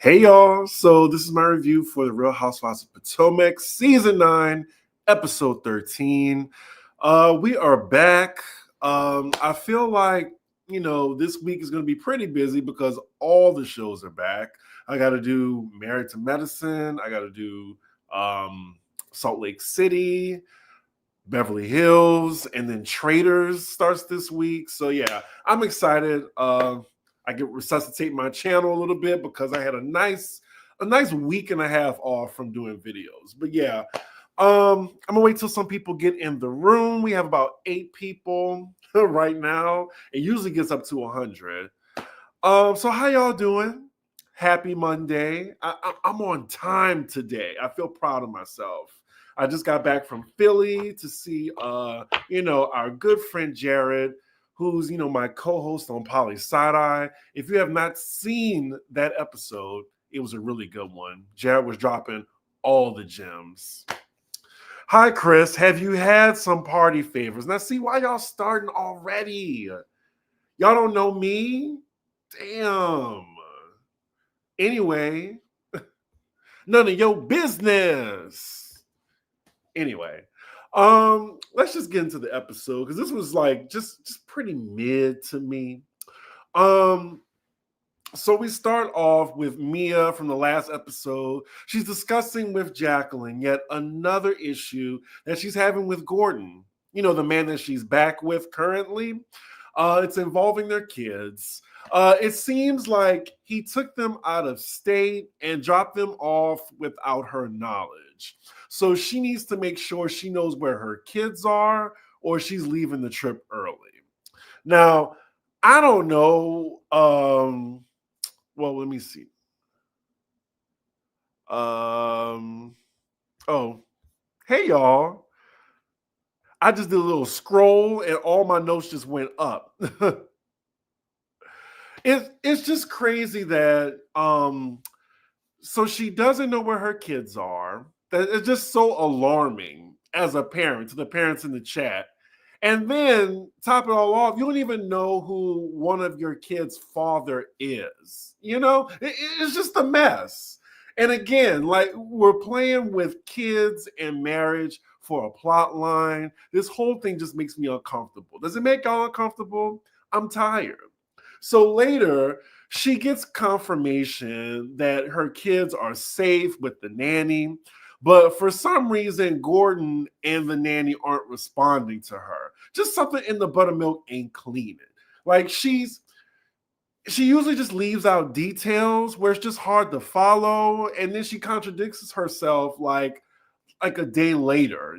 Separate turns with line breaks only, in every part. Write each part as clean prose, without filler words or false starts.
Hey y'all, so this is my review for the Real Housewives of Potomac, Season 9, Episode 13. We are back. I feel like, this week is going to be pretty busy because all the shows are back. I got to do Married to Medicine. I got to do Salt Lake City, Beverly Hills, and then Traders starts this week. So yeah, I'm excited. I get resuscitate my channel a little bit because I had a nice week and a half off from doing videos. But yeah, I'm gonna wait till some people get in the room. We have about 8 people right now. It usually gets up to 100. So how y'all doing? Happy Monday. I'm on time today. I feel proud of myself. I just got back from Philly to see, our good friend Jared, who's, my co-host on Poly Side-Eye. If you have not seen that episode, it was a really good one. Jared was dropping all the gems. Hi, Chris. Have you had some party favors? Now, see, why y'all starting already? Y'all don't know me? Damn. Anyway, none of your business. Anyway, let's just get into the episode because this was like just pretty mid to me. So we start off with Mia from the last episode. She's discussing with Jacqueline yet another issue that she's having with Gordon, the man that she's back with currently. It's involving their kids. It seems like he took them out of state and dropped them off without her knowledge. So she needs to make sure she knows where her kids are or she's leaving the trip early. Now, I don't know. Well, let me see. Hey, y'all. I just did a little scroll and all my notes just went up. It's just crazy that so she doesn't know where her kids are. That it's just so alarming as a parent to the parents in the chat. And then top it all off, you don't even know who one of your kids' father is. It's just a mess. And again, like we're playing with kids and marriage for a plot line. This whole thing just makes me uncomfortable. Does it make y'all uncomfortable? I'm tired. So later, she gets confirmation that her kids are safe with the nanny, but for some reason, Gordon and the nanny aren't responding to her. Just something in the buttermilk ain't cleaning. Like she usually just leaves out details where it's just hard to follow, and then she contradicts herself like a day later,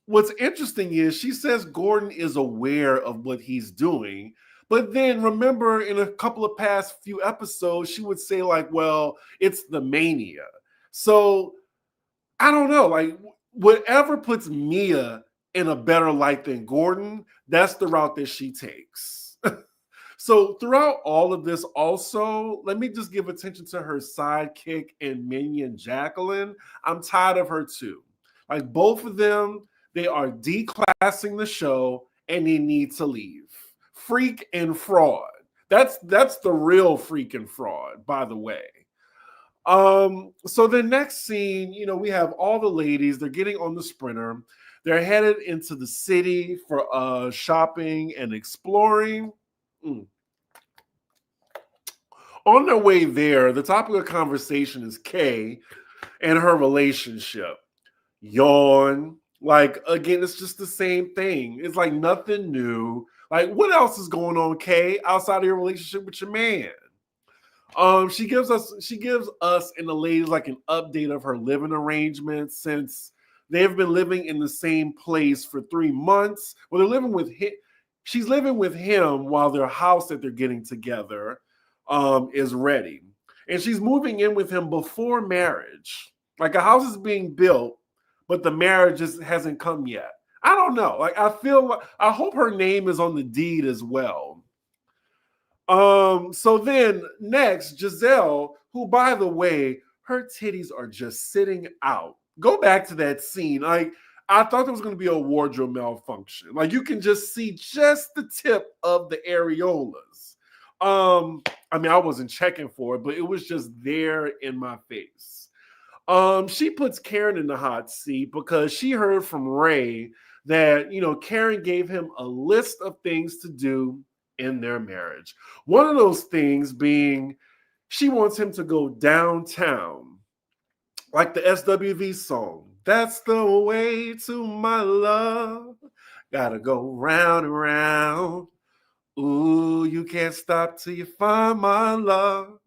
What's interesting is she says Gordon is aware of what he's doing, but then remember in a couple of past few episodes, she would say like, well, it's the mania. So I don't know, like whatever puts Mia in a better light than Gordon, that's the route that she takes. So throughout all of this also, let me just give attention to her sidekick and minion Jacqueline. I'm tired of her too. Like both of them, they are declassing the show and they need to leave. Freak and fraud. That's the real freak and fraud, by the way. So the next scene, we have all the ladies, they're getting on the Sprinter. They're headed into the city for shopping and exploring. On their way there, the topic of conversation is Kay and her relationship. Yawn. Like, again, it's just the same thing. It's like nothing new. Like, what else is going on, Kay, outside of your relationship with your man? She gives us and the ladies like an update of her living arrangements since they've been living in the same place for 3 months. Well, they're living with him. She's living with him while their house that they're getting together is ready. And she's moving in with him before marriage. Like a house is being built, but the marriage hasn't come yet. I don't know. Like I hope her name is on the deed as well. So then next, Giselle, who by the way, her titties are just sitting out. Go back to that scene. Like I thought there was going to be a wardrobe malfunction. Like you can just see just the tip of the areolas. I mean, I wasn't checking for it, but it was just there in my face. She puts Karen in the hot seat because she heard from Ray that, Karen gave him a list of things to do in their marriage. One of those things being she wants him to go downtown, like the SWV song. That's the way to my love. Gotta go round and round. Ooh, you can't stop till you find my love.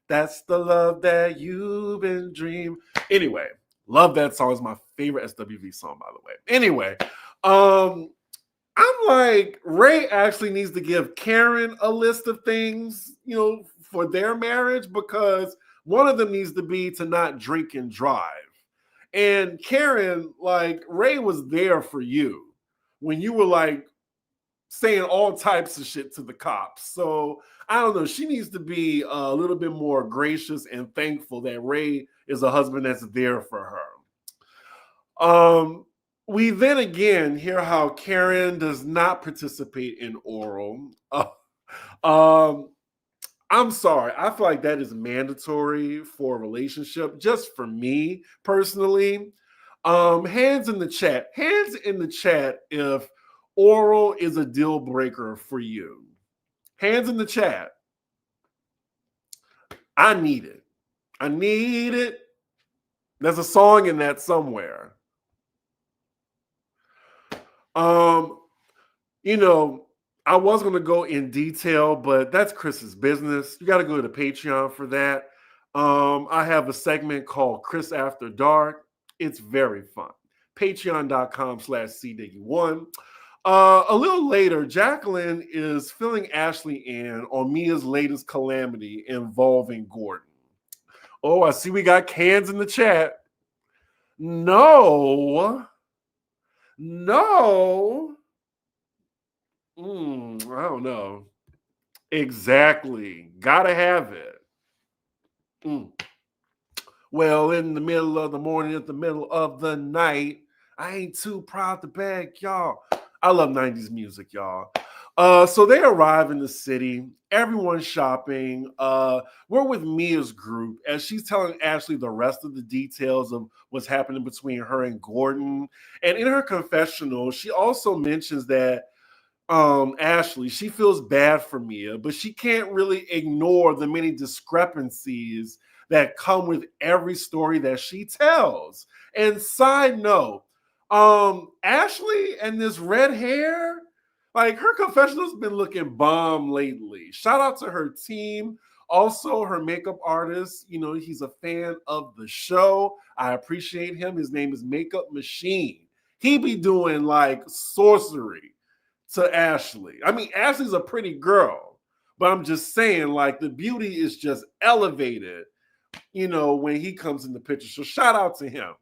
That's the love that you've been dreaming. Anyway, love that song. It's my favorite SWV song, by the way. Anyway, I'm like, Ray actually needs to give Karen a list of things, for their marriage, because one of them needs to be to not drink and drive. And Karen, like, Ray was there for you when you were like saying all types of shit to the cops. So I don't know. She needs to be a little bit more gracious and thankful that Ray is a husband that's there for her. We then again hear how Karen does not participate in oral. I'm sorry. I feel like that is mandatory for a relationship, just for me personally. Hands in the chat. Hands in the chat if oral is a deal breaker for you. Hands in the chat. I need it. I need it. There's a song in that somewhere. I was going to go in detail, but that's Chris's business. You got to go to Patreon for that. I have a segment called Chris After Dark. It's very fun. Patreon.com/cdiggy1. A little later, Jacqueline is filling Ashley in on Mia's latest calamity involving Gordon. Oh, I see we got cans in the chat. No. I don't know. Exactly. Gotta have it. Well, in the middle of the morning, at the middle of the night, I ain't too proud to beg, y'all. I love 90s music, y'all. So they arrive in the city. Everyone's shopping. We're with Mia's group as she's telling Ashley the rest of the details of what's happening between her and Gordon. And in her confessional, she also mentions that Ashley, she feels bad for Mia, but she can't really ignore the many discrepancies that come with every story that she tells. And side note, Ashley and this red hair, like her confessional's been looking bomb lately. Shout out to her team. Also, her makeup artist, he's a fan of the show. I appreciate him. His name is Makeup Machine. He be doing like sorcery to Ashley. I mean, Ashley's a pretty girl, but I'm just saying, like, the beauty is just elevated, when he comes in the picture. So shout out to him.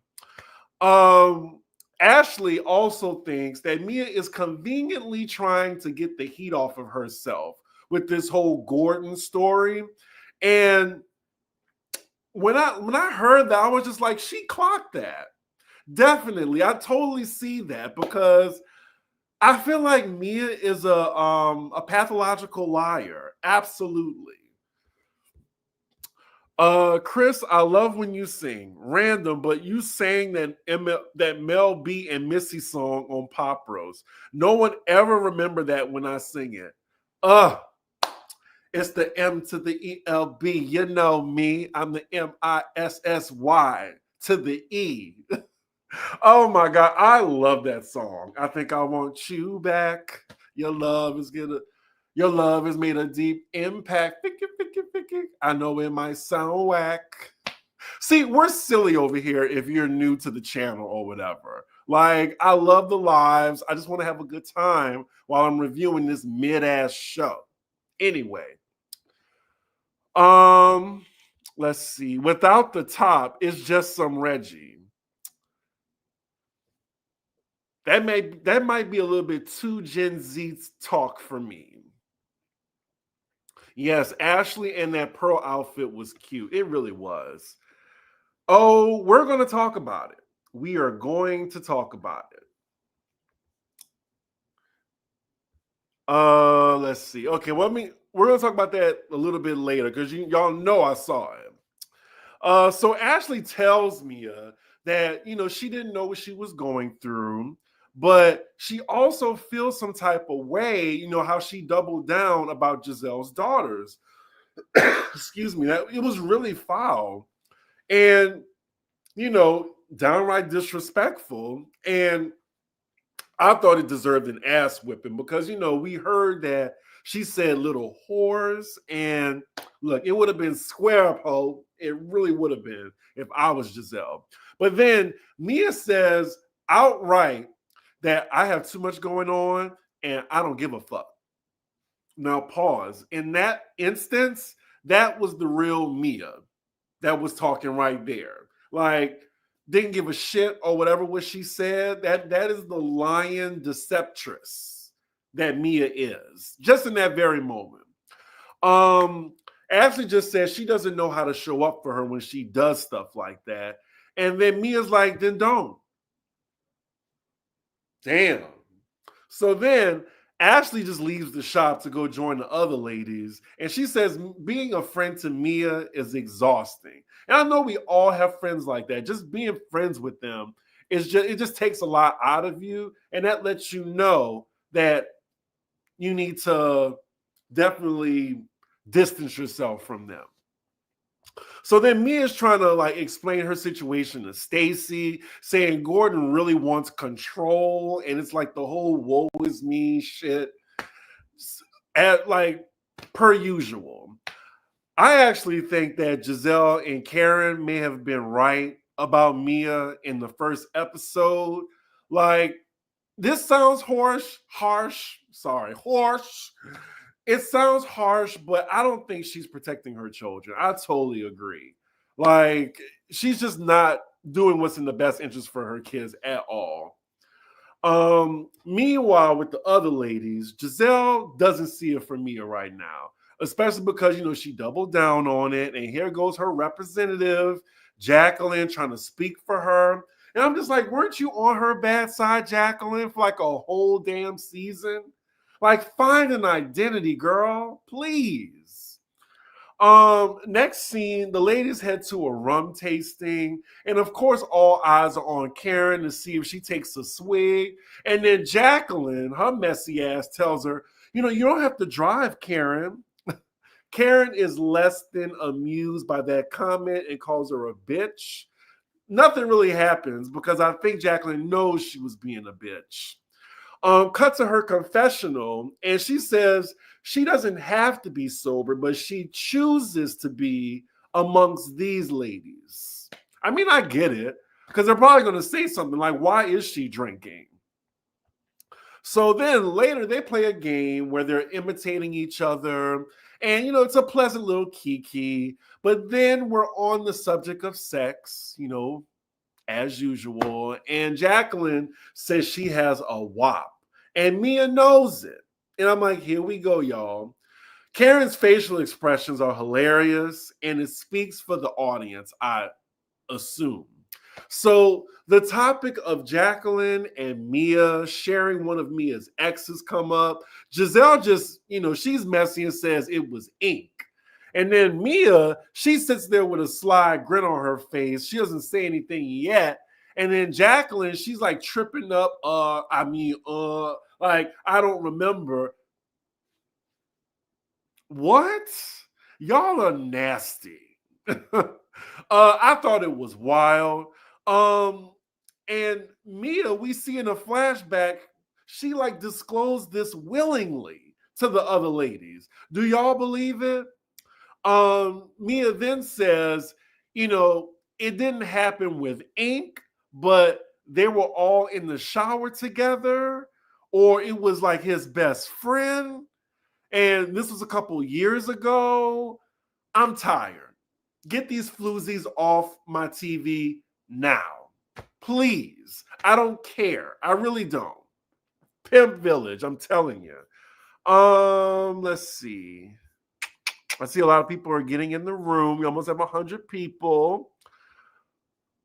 Ashley also thinks that Mia is conveniently trying to get the heat off of herself with this whole Gordon story. And when I heard that, I was just like, she clocked that. Definitely. I totally see that because I feel like Mia is a pathological liar. Absolutely. Chris, I love when you sing. Random, but you sang that Mel B and Missy song on Pop Rose. No one ever remember that when I sing it. It's the M to the ELB. You know me. I'm the MISSY to the E. Oh my God, I love that song. I think I want you back. Your love has made a deep impact. I know it might sound whack. See, we're silly over here if you're new to the channel or whatever. Like, I love the lives. I just want to have a good time while I'm reviewing this mid-ass show. Anyway, let's see. Without the top, it's just some Reggie. That might be a little bit too Gen Z talk for me. Yes, Ashley and that pearl outfit was cute. It really was. Oh, we're going to talk about it. We are going to talk about it. Let's see. Okay, well, we're gonna talk about that a little bit later because y'all know I saw it. So Ashley tells Mia that she didn't know what she was going through, but she also feels some type of way. How she doubled down about Giselle's daughters. Excuse me. That it was really foul and downright disrespectful. And I thought it deserved an ass whipping because we heard that she said little whores, and look, it would have been square up, ho. It really would have been if I was Giselle. But then Mia says outright that I have too much going on and I don't give a fuck. Now pause. In that instance, that was the real Mia that was talking right there. Like, didn't give a shit or whatever what she said. That is the lion deceptress that Mia is, just in that very moment. Ashley just said she doesn't know how to show up for her when she does stuff like that. And then Mia's like, then don't. Damn. So then Ashley just leaves the shop to go join the other ladies. And she says being a friend to Mia is exhausting. And I know we all have friends like that. Just being friends with them it just takes a lot out of you. And that lets you know that you need to definitely distance yourself from them. So then Mia's trying to explain her situation to Stacy, saying Gordon really wants control, and it's like the whole woe is me shit. At per usual. I actually think that Giselle and Karen may have been right about Mia in the first episode. This sounds harsh. It sounds harsh, but I don't think she's protecting her children. I totally agree. She's just not doing what's in the best interest for her kids at all. Meanwhile, with the other ladies, Giselle doesn't see it for Mia right now, especially because, she doubled down on it. And here goes her representative, Jacqueline, trying to speak for her. And I'm just like, weren't you on her bad side, Jacqueline, for a whole damn season? Find an identity, girl, please. Next scene, the ladies head to a rum tasting, and of course, all eyes are on Karen to see if she takes a swig. And then Jacqueline, her messy ass, tells her, you don't have to drive, Karen. Karen is less than amused by that comment and calls her a bitch. Nothing really happens because I think Jacqueline knows she was being a bitch. Cut to her confessional, and she says she doesn't have to be sober, but she chooses to be amongst these ladies. I mean, I get it, because they're probably going to say something like, why is she drinking? So then later they play a game where they're imitating each other, and it's a pleasant little kiki, but then we're on the subject of sex, as usual. And Jacqueline says she has a WAP. And Mia knows it. And I'm like, here we go, y'all. Karen's facial expressions are hilarious, and it speaks for the audience, I assume. So the topic of Jacqueline and Mia sharing one of Mia's exes come up. Giselle just, she's messy and says it was ink. And then Mia, she sits there with a sly grin on her face. She doesn't say anything yet. And then Jacqueline, she's tripping up. I don't remember. What? Y'all are nasty. I thought it was wild. And Mia, we see in a flashback, she disclosed this willingly to the other ladies. Do y'all believe it? Mia then says, it didn't happen with ink, but they were all in the shower together, or it was his best friend. And this was a couple years ago. I'm tired. Get these floozies off my TV now. Please. I don't care. I really don't. Pimp Village, I'm telling you. Let's see. I see a lot of people are getting in the room. We almost have 100 people.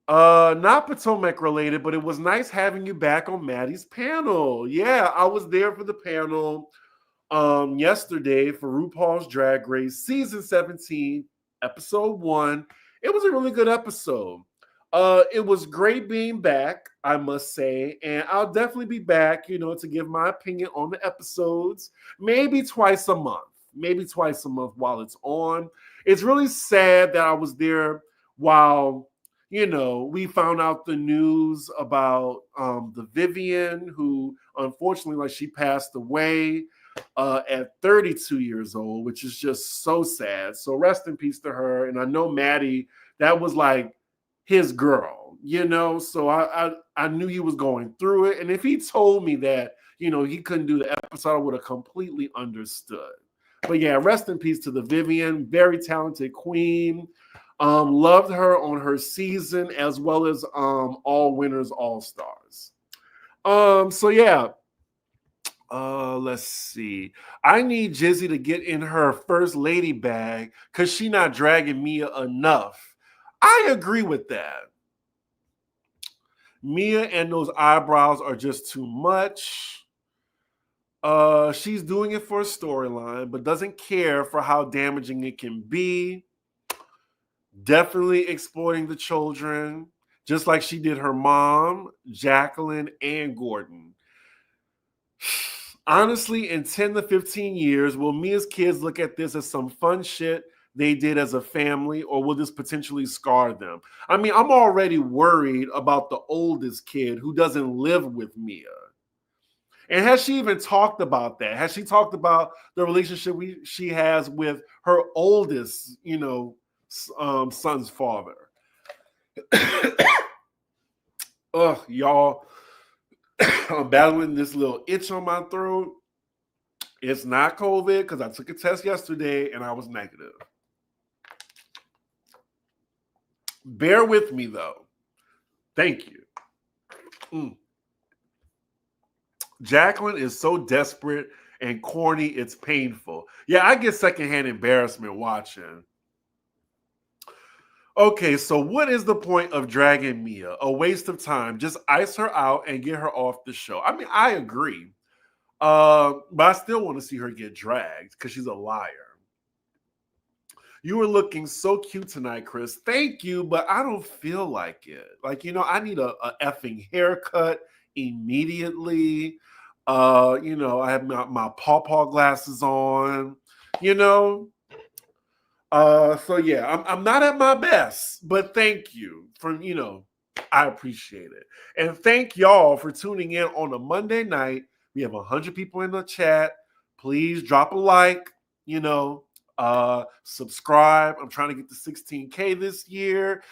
Not Potomac related, but it was nice having you back on Maddie's panel. Yeah, I was there for the panel. yesterday for RuPaul's Drag Race season 17, episode 1. It was a really good episode. It was great being back, I must say, and I'll definitely be back, to give my opinion on the episodes, maybe twice a month. Maybe twice a month while it's on. It's really sad that I was there while, we found out the news about the Vivian, who unfortunately, like, she passed away at 32 years old, which is just so sad. So rest in peace to her. And I know Maddie, that was like his girl, So I knew he was going through it. And if he told me that, he couldn't do the episode, I would have completely understood. But yeah, rest in peace to the Vivian, very talented queen. Loved her on her season as well as All Winners, All Stars. So yeah. Let's see. I need Jizzy to get in her first lady bag because she not dragging Mia enough. I agree with that. Mia and those eyebrows are just too much. She's doing it for a storyline, but doesn't care for how damaging it can be. Definitely exploiting the children, just like she did her mom, Jacqueline, and Gordon. Honestly, in 10 to 15 years, will Mia's kids look at this as some fun shit they did as a family, or will this potentially scar them? I mean, I'm already worried about the oldest kid who doesn't live with Mia. And has she even talked about that? Has she talked about the relationship she has with her oldest, son's father? Ugh, y'all, I'm battling this little itch on my throat. It's not COVID because I took a test yesterday and I was negative. Bear with me though. Thank you. Jacqueline is so desperate and corny, it's painful. Yeah, I get secondhand embarrassment watching. Okay, so what is the point of dragging Mia? A waste of time. Just ice her out and get her off the show. I mean, I agree. But I still want to see her get dragged because she's a liar. You were looking so cute tonight, Chris. Thank you, but I don't feel like it. Like, I need a effing haircut immediately. I have my pawpaw glasses on, So yeah, I'm not at my best, but thank you for, I appreciate it. And thank y'all for tuning in on a Monday night. We have 100 people in the chat. Please drop a like, subscribe. I'm trying to get to 16K this year,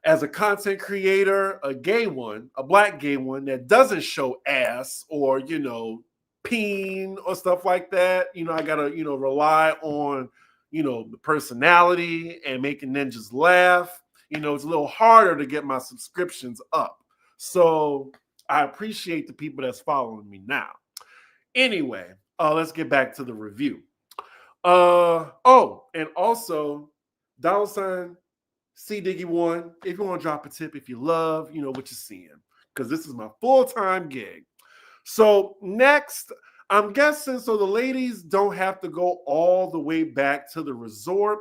as a content creator, a gay one, a black gay one that doesn't show ass or, peen or stuff like that. I gotta, rely on, the personality and making ninjas laugh. It's a little harder to get my subscriptions up. So I appreciate the people that's following me now. Anyway, let's get back to the review. And also, $ C Diggy one, if you want to drop a tip, if you love, what you're seeing, because this is my full-time gig. So next, I'm guessing, so the ladies don't have to go all the way back to the resort.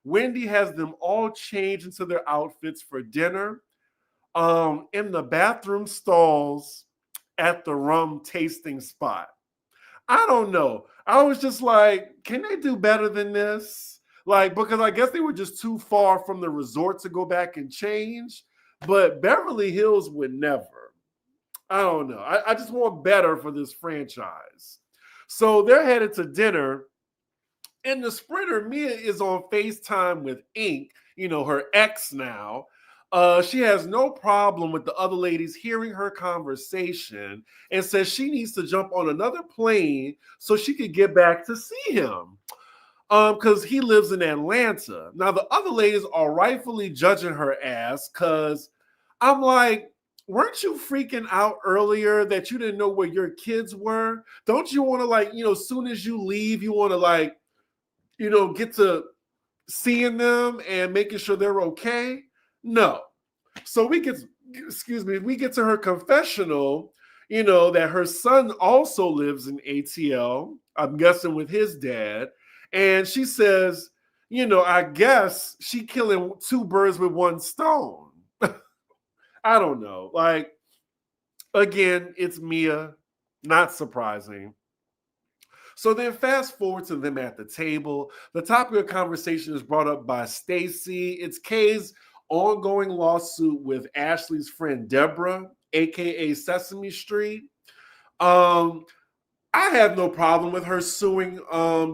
Wendy has them all change into their outfits for dinner. In the bathroom stalls at the rum tasting spot. I don't know. I was just like, can they do better than this? Like, because I guess they were just too far from the resort to go back and change. But Beverly Hills would never. I don't know. I just want better for this franchise. So they're headed to dinner. In the Sprinter, Mia is on FaceTime with Ink, her ex now. She has no problem with the other ladies hearing her conversation and says she needs to jump on another plane so she could get back to see him. Because he lives in Atlanta. Now, the other ladies are rightfully judging her ass because I'm like, weren't you freaking out earlier that you didn't know where your kids were? Don't you want to, as soon as you leave, you want to, get to seeing them and making sure they're okay? No. So we get to her confessional, that her son also lives in ATL, I'm guessing with his dad. And she says, I guess she killing two birds with one stone. I don't know. Like, again, it's Mia. Not surprising. So then fast forward to them at the table. The topic of conversation is brought up by Stacy. It's Kay's ongoing lawsuit with Ashley's friend Deborah, aka Sesame Street. I have no problem with her suing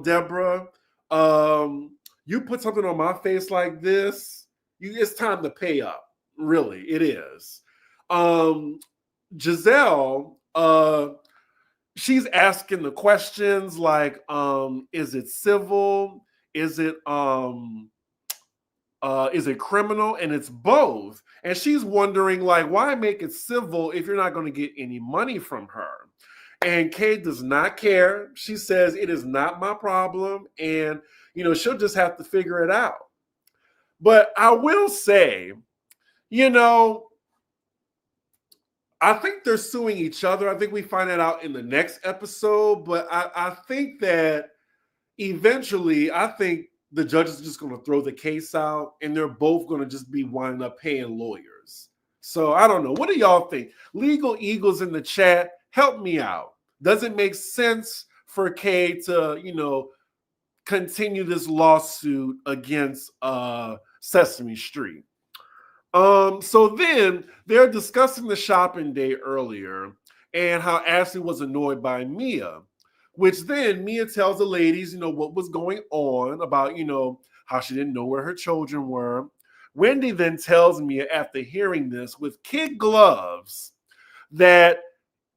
Deborah. You put something on my face like this, it's time to pay up. Really, it is. Giselle, she's asking the questions like, is it civil? Is it criminal? And it's both. And she's wondering, like, why make it civil if you're not going to get any money from her? And Kay does not care. She says, it is not my problem. And, she'll just have to figure it out. But I will say, I think they're suing each other. I think we find that out in the next episode. But I think that eventually, I think the judge is just going to throw the case out and they're both going to just be winding up paying lawyers. So I don't know. What do y'all think? Legal Eagles in the chat, help me out. Does it make sense for Kay to, continue this lawsuit against Sesame Street? So then they're discussing the shopping day earlier and how Ashley was annoyed by Mia, which then Mia tells the ladies, what was going on about, how she didn't know where her children were. Wendy then tells Mia after hearing this with kid gloves that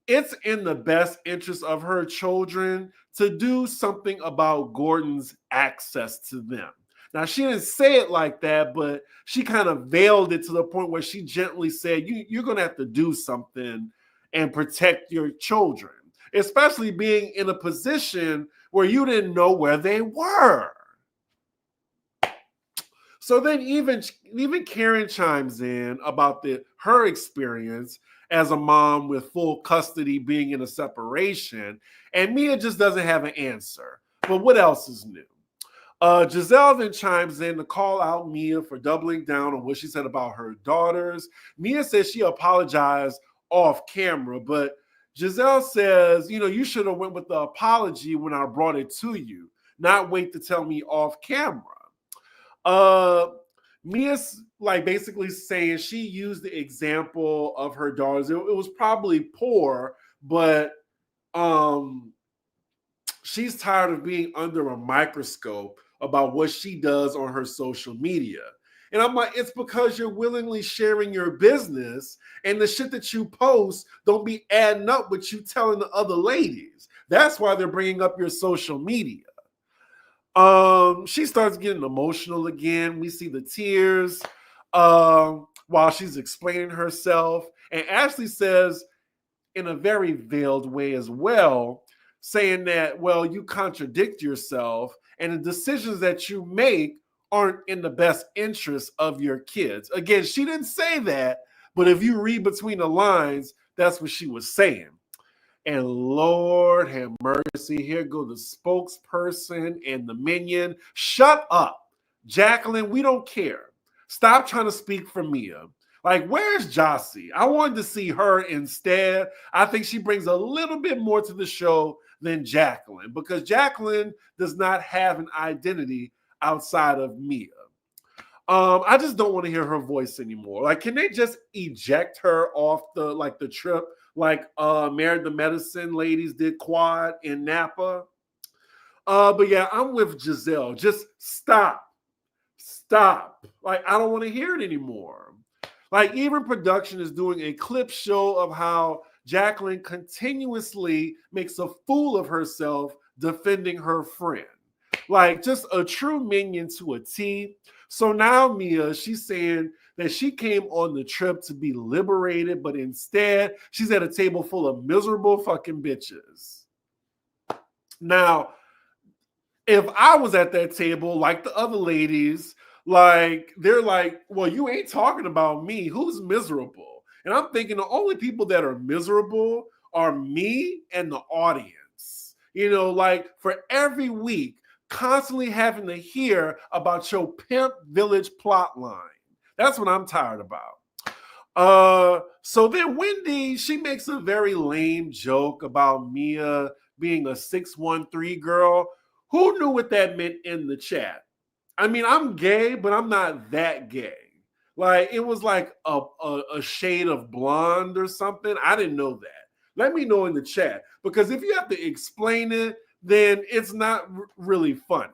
it's in the best interest of her children to do something about Gordon's access to them. Now, she didn't say it like that, but she kind of veiled it to the point where she gently said, you're going to have to do something and protect your children, especially being in a position where you didn't know where they were. So then even Karen chimes in about her experience as a mom with full custody being in a separation, and Mia just doesn't have an answer. But what else is new? Giselle then chimes in to call out Mia for doubling down on what she said about her daughters. Mia says she apologized off camera, but Giselle says, you should have went with the apology when I brought it to you, not wait to tell me off camera. Mia's like basically saying she used the example of her daughters. It was probably poor, but she's tired of being under a microscope about what she does on her social media. And I'm like, it's because you're willingly sharing your business and the shit that you post don't be adding up with you telling the other ladies. That's why they're bringing up your social media. She starts getting emotional again. We see the tears while she's explaining herself. And Ashley says, in a very veiled way as well, saying that, well, you contradict yourself and the decisions that you make aren't in the best interest of your kids. Again, she didn't say that, but if you read between the lines, that's what she was saying. And Lord have mercy, here go the spokesperson and the minion. Shut up, Jacqueline, we don't care. Stop trying to speak for Mia. Like, where's Jossie? I wanted to see her instead. I think she brings a little bit more to the show than Jacqueline, because Jacqueline does not have an identity outside of Mia. I just don't want to hear her voice anymore. Like, can they just eject her off the trip like Married to Medicine ladies did Quad in Napa? But yeah, I'm with Giselle. Just stop. Like, I don't want to hear it anymore. Like, even production is doing a clip show of how Jacqueline continuously makes a fool of herself defending her friend. Like, just a true minion to a T. So now Mia, she's saying that she came on the trip to be liberated, but instead she's at a table full of miserable fucking bitches. Now, if I was at that table, like the other ladies, like, they're like, well, you ain't talking about me. Who's miserable? And I'm thinking the only people that are miserable are me and the audience. You know, like for every week, constantly having to hear about your pimp village plot line. That's what I'm tired about. So then Wendy, she makes a very lame joke about Mia being a 613 girl. Who knew what that meant in the chat? I mean, I'm gay, but I'm not that gay. Like it was like a shade of blonde or something. I didn't know that. Let me know in the chat because if you have to explain it, then it's not really funny.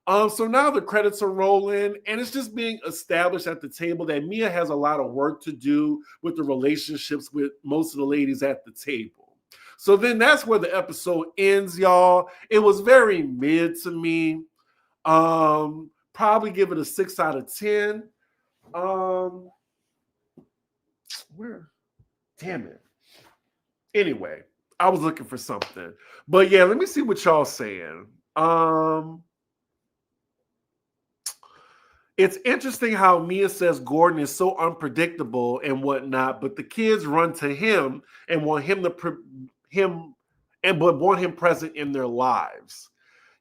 So now the credits are rolling, and it's just being established at the table that Mia has a lot of work to do with the relationships with most of the ladies at the table. So then that's where the episode ends, y'all. It was very mid to me. Probably give it a 6 out of 10. Where? Damn it. Anyway, I was looking for something. But yeah, let me see what y'all saying. It's interesting how Mia says Gordon is so unpredictable and whatnot, but the kids run to him and want him but want him present in their lives.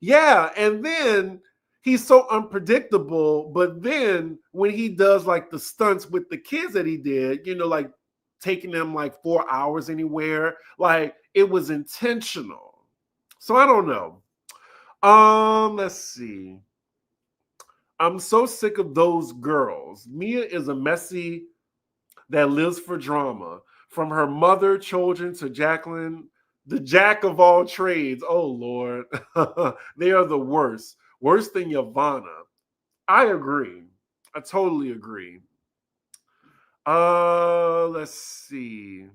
Yeah, and then he's so unpredictable, but then when he does like the stunts with the kids that he did, you know, like taking them like 4 hours anywhere, like it was intentional. So I don't know. Let's see. I'm so sick of those girls. Mia is a messy that lives for drama. From her mother, children, to Jacqueline, the jack of all trades. Oh, Lord. They are the worst. Worse than Yavanna. I agree. I totally agree. Let's see.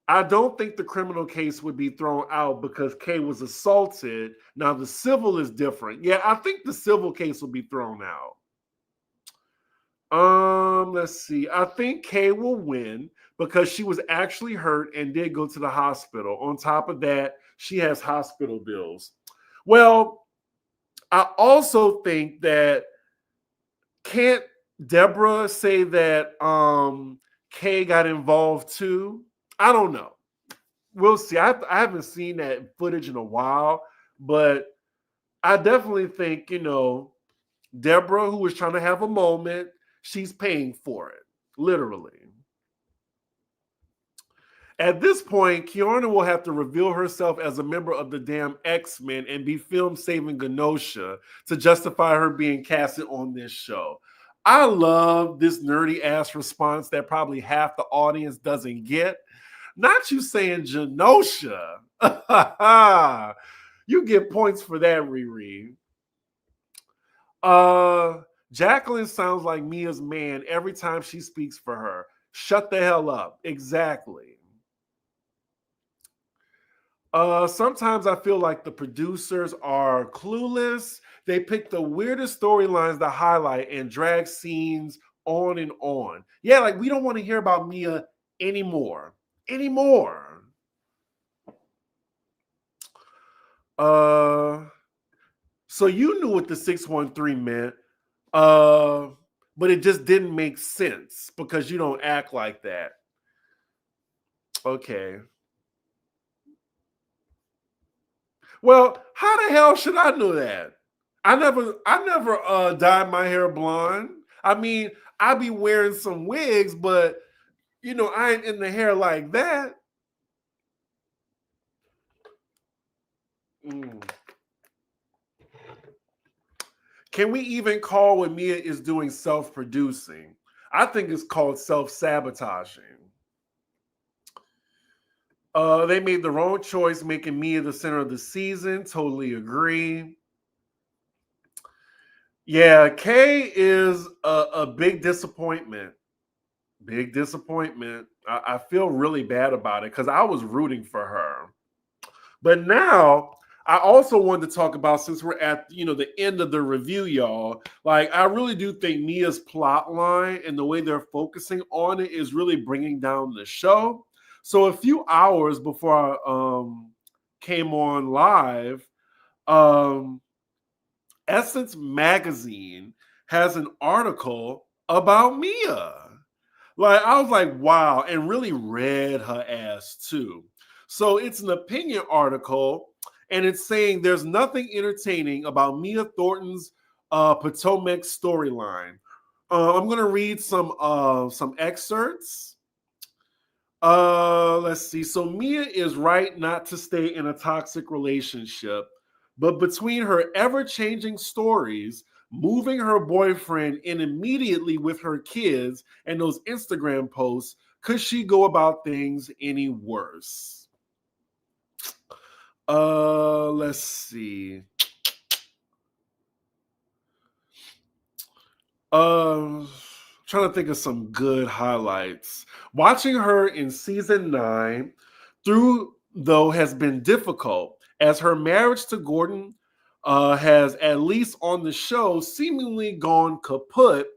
I don't think the criminal case would be thrown out because Kay was assaulted. Now the civil is different. Yeah, I think the civil case will be thrown out. Let's see. I think Kay will win because she was actually hurt and did go to the hospital. On top of that, she has hospital bills. Well, I also think that can't Deborah say that Kay got involved too? I don't know. We'll see. I haven't seen that footage in a while, but I definitely think, you know, Deborah, who was trying to have a moment, she's paying for it, literally. At this point, Kiana will have to reveal herself as a member of the damn X-Men and be filmed saving Genosha to justify her being casted on this show. I love this nerdy ass response that probably half the audience doesn't get. Not you saying Genosha. You get points for that, Riri. Jacqueline sounds like Mia's man every time she speaks for her. Shut the hell up. Exactly. Sometimes I feel like the producers are clueless. They pick the weirdest storylines to highlight and drag scenes on and on. Yeah, like we don't want to hear about Mia anymore. So you knew what the 613 meant, but it just didn't make sense because you don't act like that. Okay. Well, how the hell should I know that? I never dyed my hair blonde. I mean, I be wearing some wigs, but you know, I ain't in the hair like that. Can we even call what Mia is doing self-producing? I think it's called self-sabotaging. They made the wrong choice making Mia the center of the season. Totally agree. Yeah, Kay is a big disappointment. Big disappointment. I feel really bad about it because I was rooting for her. But now I also wanted to talk about, since we're at the end of the review, y'all, like I really do think Mia's plot line and the way they're focusing on it is really bringing down the show. So a few hours before I came on live, Essence Magazine has an article about Mia. Like, I was like, wow, and really read her ass too. So it's an opinion article, and it's saying there's nothing entertaining about Mia Thornton's Potomac storyline. I'm gonna read some excerpts. Let's see. So Mia is right not to stay in a toxic relationship, but between her ever-changing stories, moving her boyfriend in immediately with her kids, and those Instagram posts, could she go about things any worse? Let's see. Trying to think of some good highlights. Watching her in season 9 through, though, has been difficult as her marriage to Gordon has, at least on the show, seemingly gone kaput,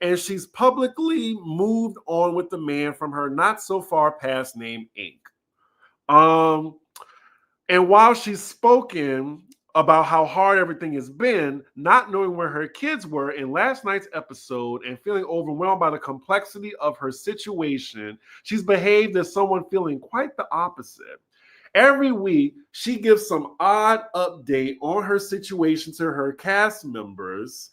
and she's publicly moved on with the man from her not so far past name Inc. Um, and while she's spoken about how hard everything has been, not knowing where her kids were in last night's episode and feeling overwhelmed by the complexity of her situation, she's behaved as someone feeling quite the opposite. Every week, she gives some odd update on her situation to her cast members,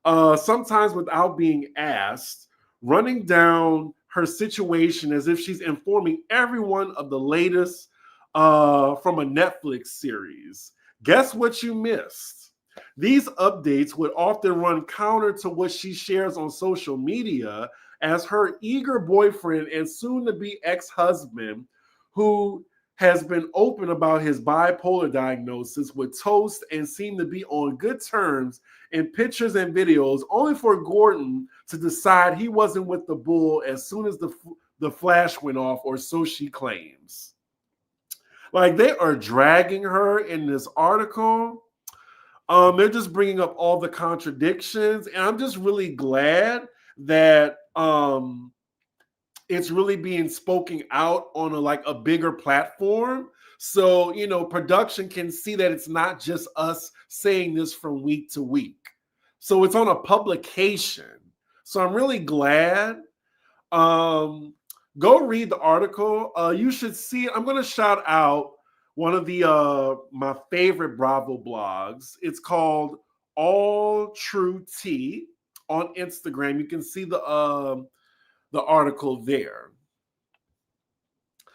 sometimes without being asked, running down her situation as if she's informing everyone of the latest from a Netflix series. Guess what you missed? These updates would often run counter to what she shares on social media, as her eager boyfriend and soon to be ex-husband, who has been open about his bipolar diagnosis, would toast and seem to be on good terms in pictures and videos, only for Gordon to decide he wasn't with the bull as soon as the flash went off, or so she claims. Like, they are dragging her in this article. They're just bringing up all the contradictions, and I'm just really glad that it's really being spoken out on a bigger platform. So, production can see that it's not just us saying this from week to week. So it's on a publication. So I'm really glad. Go read the article. You should see it. I'm going to shout out one of the my favorite Bravo blogs. It's called All True Tea on Instagram. You can see the article there.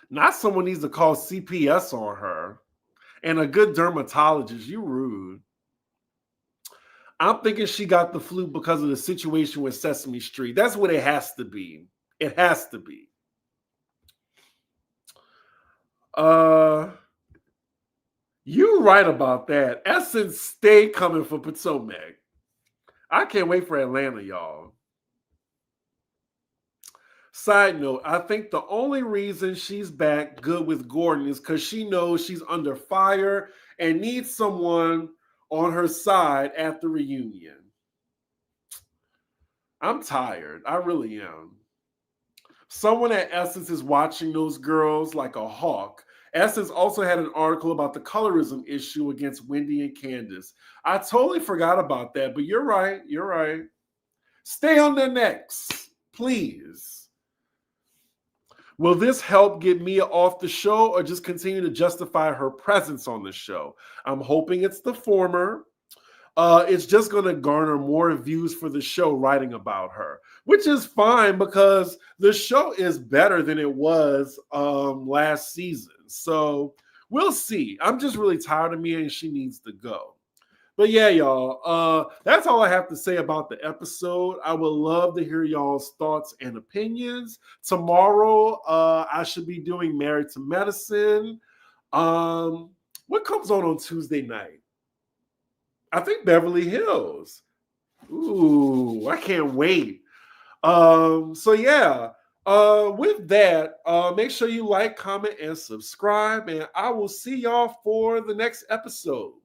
Not someone needs to call CPS on her, and a good dermatologist. You rude. I'm thinking she got the flu because of the situation with Sesame Street. That's what it has to be. It has to be. You right about that. Essence stay coming for Potomac. I can't wait for Atlanta, y'all. Side note, I think the only reason she's back good with Gordon is because she knows she's under fire and needs someone on her side at the reunion. I'm tired. I really am. Someone at Essence is watching those girls like a hawk. Essence also had an article about the colorism issue against Wendy and Candace. I totally forgot about that, but you're right. You're right. Stay on their necks, please. Will this help get Mia off the show, or just continue to justify her presence on the show? I'm hoping it's the former. It's just going to garner more views for the show writing about her, which is fine because the show is better than it was last season. So we'll see. I'm just really tired of Mia, and she needs to go. But yeah, y'all, that's all I have to say about the episode. I would love to hear y'all's thoughts and opinions. Tomorrow, I should be doing Married to Medicine. What comes on Tuesday night? I think Beverly Hills. Ooh, I can't wait. So yeah, with that, make sure you like, comment, and subscribe, and I will see y'all for the next episode.